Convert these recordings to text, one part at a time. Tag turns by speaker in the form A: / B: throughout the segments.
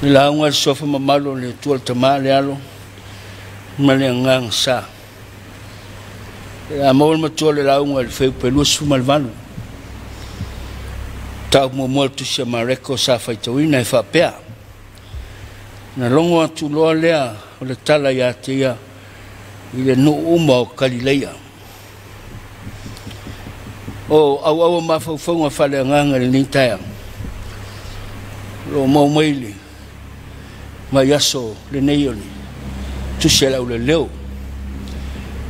A: la ngwa sofa mamalo le tual tamale alo male ngang sa a mol matole la ngwa le fe pelu sumal valu ta mo molto se mareko sa faitoina fa pea na longo atu loa lea o le tala ya tia ile no uma o Kalileia o au mafaufonga fale nganga le nitaya lo mau maili mai aso le neioni tu se la le leo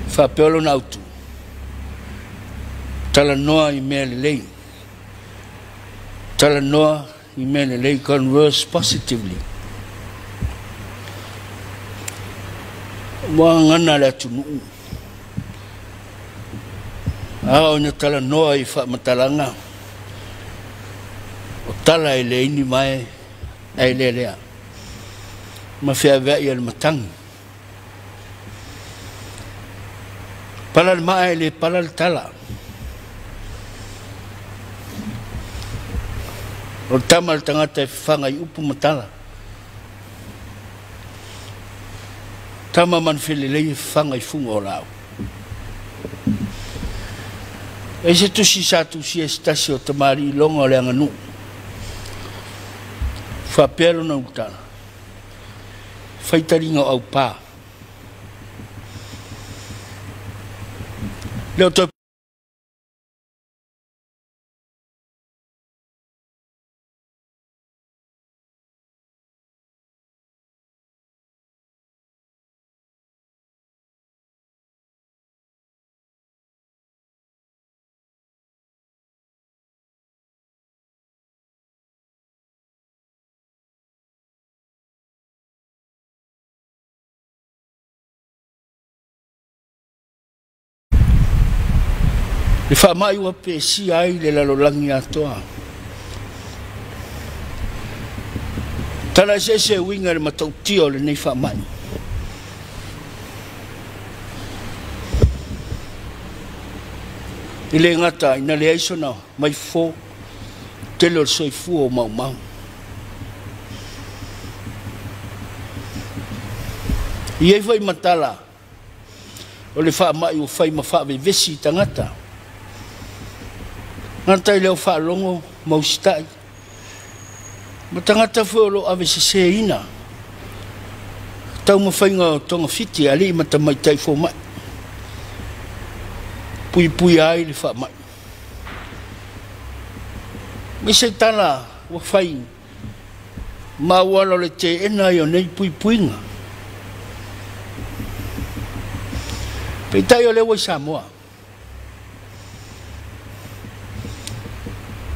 A: fa peolo na autu tala noa I mea le lei tala noa I mea le lei converse positively mua ngana le atu nuu o na tala noa I fa matalanga o tala I le ini mai ai le lea ma fea vea I al matang palal mai le palal tala o tamal tangata I whanga I upu matala tama man fili lei whanga I funga o lao e se tusi satu si estasi o tamari I longa o le anganu whapelo na utala whaitaringa au pā leo toi le whamai ua pe si ai le lalolangi atoa. Tala se winga le matautio le nei whamai. I le ngata ina le aisona mai fō telo le soifu o mau mau. I ei whai matala o le whamai o whai mawhawe vesi tangata. Ngata I leo whaalongo maustai. Ma tangata wholo ave se ina. Tau mawhainga o tonga fiti ali mata mai tai fo mai. Pui ai le wha mai. Mi se tala wa whai. Ma wala le te ena yo nei puinga. Pei tai o le wai Samoa.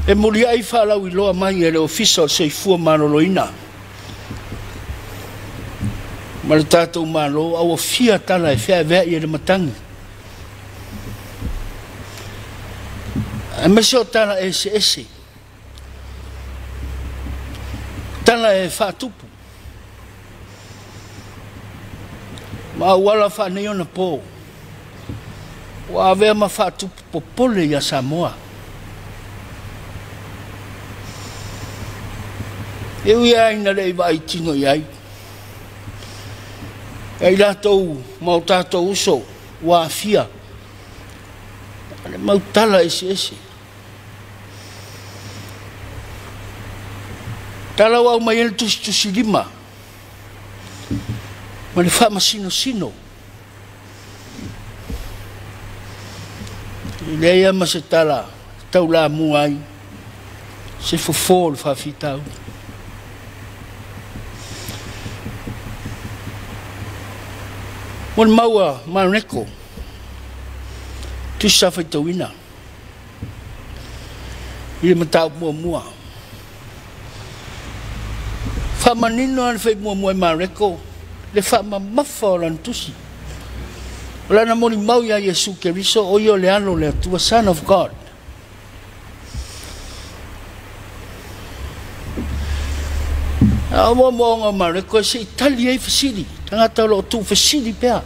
A: E muri ai whalau I loa mai e le official se I fua maroloina. Ma le tātou malo au fia tala e whea vea I le matangi. E mese o tala ese. Tala e whaatupu. Ma wala whanei ona pō. Wa avea ma whaatupu popole I a Samoa. E ui ai na rei vai tino I ai. E la tau mau tātou uso wa fia. Ale mau tala ese. Tala wau mai ele tusi lima. Ma le wha sino. I lea ma se tala tau la muai. Se fofo le whawhitau. Mon maua mareko tu sa faitawina I matau mua fa manino an fe mua mareko le fa mafa lan tusi la na moni mau ya Yesu Keriso o yo le ano le tu son of God a mo nga mareko se Italia fasili tangata lo tu fasili pea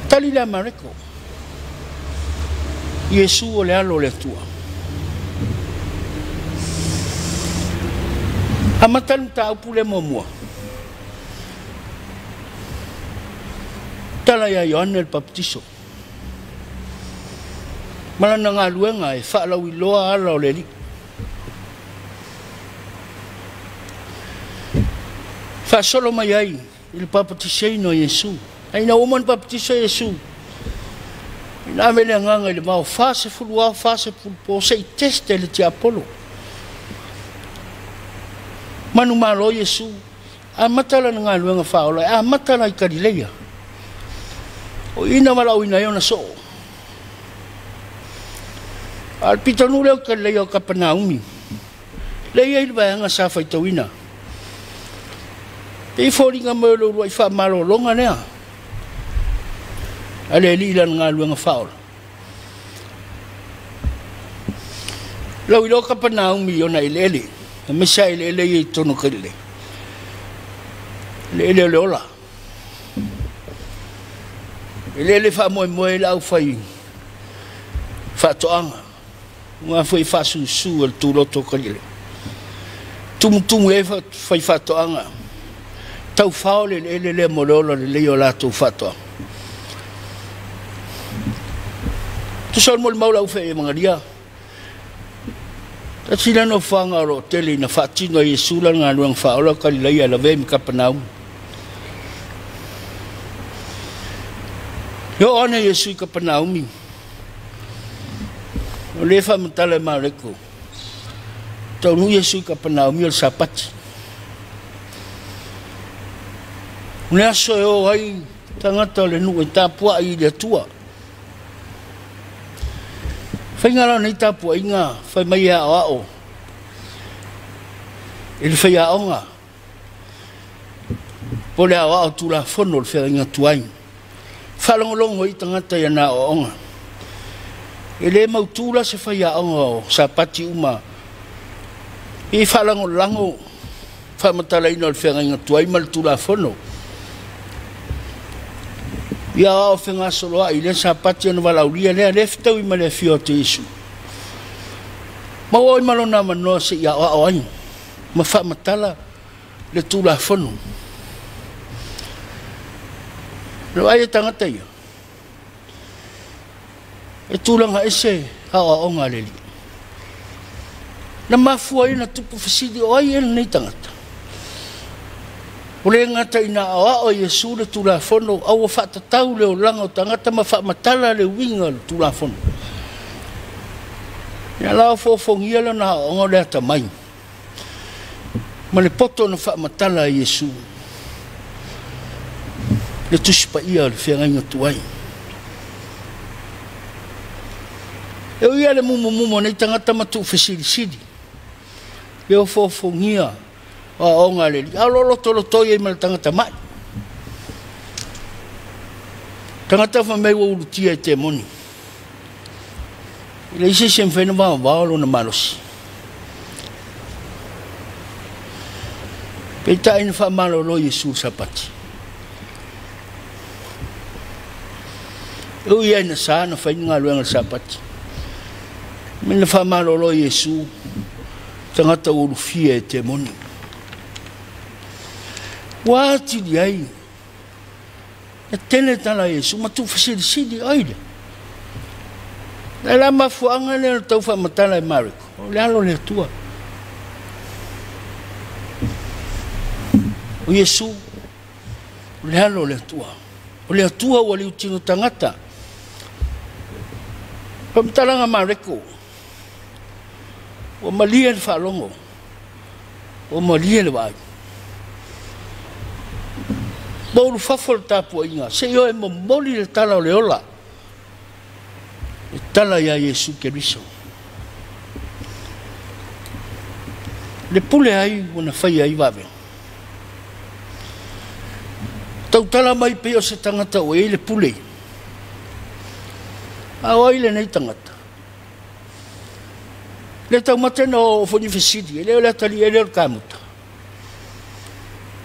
A: tali la mareko Yesu o le alo le tua Amatan tau pule mo. Tala ya Yohane el Baptiso. Malana ngā luenga e whaalau I loa ala o le li. Whaasolo mai ai il baptiseino Yesu. Aina oman baptiso Yesu. Ina mele nganga le mau fase fulua fase fulpo se teste le ti Apollo. Manu malo Yesu. A matala ngā luenga whaola. A matala I Galileia. O ina malau ina iona so. Al pitanu leo ka leo Kapernaumi. Lea I vaianga sa faitauina. E fōringa melo rua I wha malo longa nea. Ale li lan ngā luenga whaola. Lau I leo Kapernaumi ona I lele. A mesa I lele I tono karile. Lele leola. Lele wha moe lau whai. Wha toanga. Ngā whai whasusu al tūroto karile. Tumutumu e whai whatoanga. Tau whao le molola le leo lātou whatoa. Tu sol mol maula uwhai e mangaria. Ta sila no whanga ro tele na whatino I Yesula ngā luang whaola Galileia la vei mi Kapernaum. Yo ona Yesu I Kapernaumi. O le wha matala ma reko. Tau nu Yesu I Kapernaumi al sapati. Une aso e o ai tangata le nu e tāpua I le tua. Whai ngara nei tāpua I ngā whai mai a o ao. E le whai a onga. Po le a o ao tūra whono le whai ngā tuai. Whalongolongo I tangata I ana o onga. E le mautula se whai a onga o sapati uma. E whalongolango whamatala ino le whai ngā tuai ma le tūra whono. Ia o whenga soloa I le sapati anu walauria lea leftau I ma le fio te Yesu. Ma oi malona manoa se ia o ai. Ma whamatala le tūra whono. Lo ai tangata ia. E tūlanga ese hawa o ngā leli. Na mafua I na tupu whasidi o ai nei tangata. O le ngata ina awa o Yesu le tūra whono au o whatatau leo langa o tangata ma whamatala le winga le tūra whono. Ia lao fōwhongia le na o ngā lea tamai. Ma le poto na whamatala Yesu. Le tusipa ia le whengainga tuai. E o ia le mumo nei tangata matu whesiri-siri. E o fōwhongia o ngā leli. A lolo tolo toi e ma le tangata mai. Tangata whamei wa urutia I te moni. I le isi sem whena wao na malosi. Peita ina whamalo lo Yesu sapati. O ia ina saa na whaini ngā luenga sapati. Mina whamalo lo Yesu tangata urufia e te moni. Wāti di ai. E tene tala Yesu matu whasiri-siri aile. E la mafuanga le tau whamatala e mariko. O le alo le tua. O Yesu o le alo le tua. O le tua o le utino tangata. Pamitalanga mariko. O malia le whalongo. O malia le wai. Mauru whawhol tāpua inga. Se io e momoli le tala o le ola. E tala ia Yesu Keriso. Le pule ai wana whai ai wawe. Tau tala mai pe o se tangata o e le pule. Au ai le nei tangata. Le tau matena o whanifesidi. E leo le atali e leo kamuta.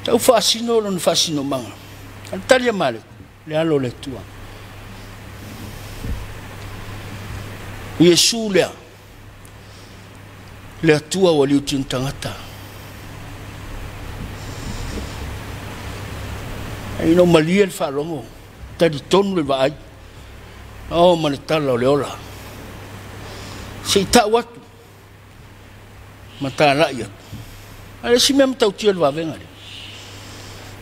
A: Tau whaasino lon whaasino manga. Antalia male, le alo le tua. Yesu lea. Le atua wa liu tin tangata. ai no malia le whaalongo, tari tonu le waai, o mane tala o le ola. Se i tau atu, ma tā lai atu. Ale si mea matau tia le wawenga le.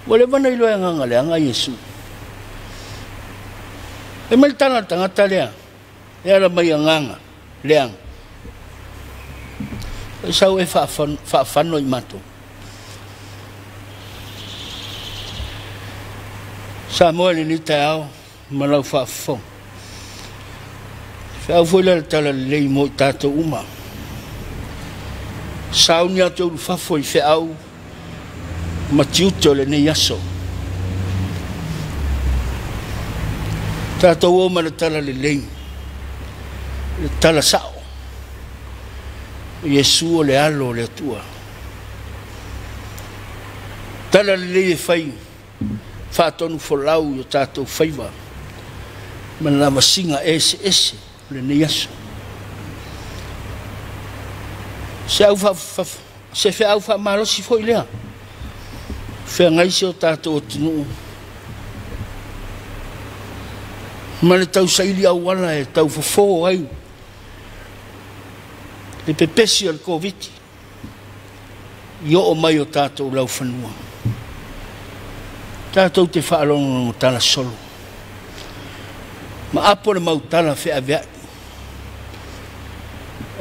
A: Wale wana ilo e nganga le anga Yesu. E mele tana tangata lea, e ala mai a nganga, leang. E sau e whaafano i mato. Sa moa ni te ao, malau whaafong. Whiau fwela le tala lei mo i tātou uma. Sau ni ato ulu whafo i whiau, matiuto le nei aso. Tātou oma le tala le lei, le tala sao. Yesu o le alo le atua. Tala le lei e whai, whaatonu wholau i tātou whaiva. Mana la masinga ese, le nei aso. Se au wha malosi fo i lea. Whea ngai se o tātou o tinu. Mane tau saili au wala e tau fofo ai. Le pepesi al COVID. Io o mai o tātou lau whanua. Tātou te whaalonga o tala solo. Ma apo le mautala whea vea.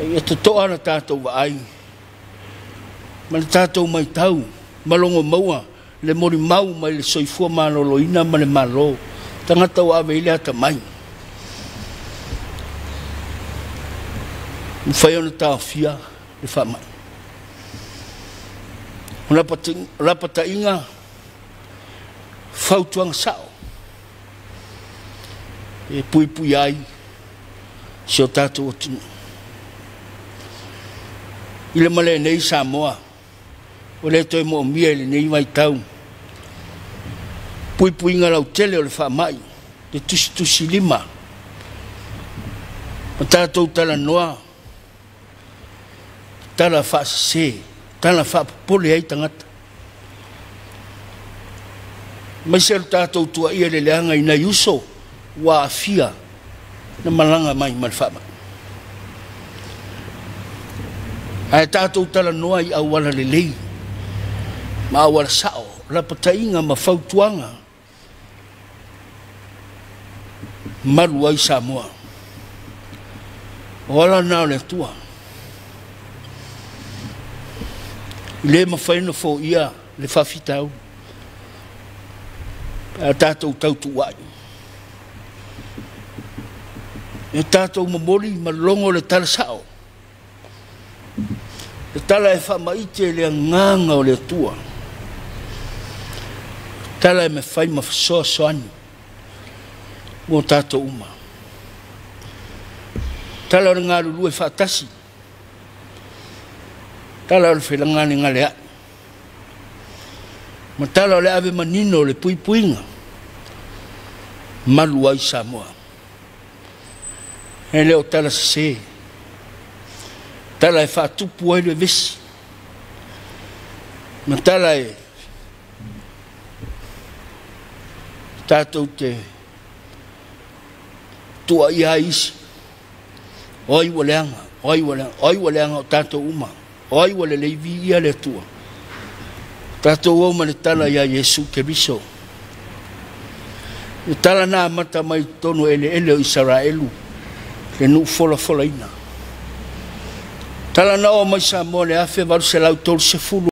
A: E te toa na tātou wa ai. Ma le tātou mai tau. Malongo maua. Le mori mau mai le soifua malolo ina ma le malo. Tangata wa ave ile ata mai. Mwhai ona tā fia le wha mai. Rapata inga. Whautuanga sao. E pui ai. Si o tātou o tinu. Ile male nei Samoa. O le toi mo mia le nei mai tau. Pui inga lau tele o le wha mai. Le tusi lima. O tātou tala noa. Tala wha se. Tala wha pole ai tangata. Mai se tātou tua ia le leanga ina yuso. Wa afia. Na malanga mai mal wha mai. Ai tātou tala noa i awala le lei. Ma awala sao. Rapata inga ma whautuanga. Maru ai Samoa. Oala nao le tua. Le mawhaina fo ia le whawhitau. A tātou tautu wai. E tātou mamori ma longo le tala sao. Le tala e whamaite le nganga o le tua. Tala e me whai ma whasoa soani. Mō tātou uma. Tala o ngā ruru e whaatasi. Tala o le whelangane ngā lea. Ma tala o le ave manino le puipuinga. Malu ai Samoa. E leo tala se. Tala e whaatupu ai le vesi. Ma tala e tātou te tua ia isi. Oi waleanga, oi waleanga o tātou uma. Oi wale leivi ia le tua. Tātou o mane tala ia Yesu ke biso. E tala nā mata mai tono ele o Israelu. Le nu fola ina. Tala na o mai Samoa le afe varu se lau tolu se fulu.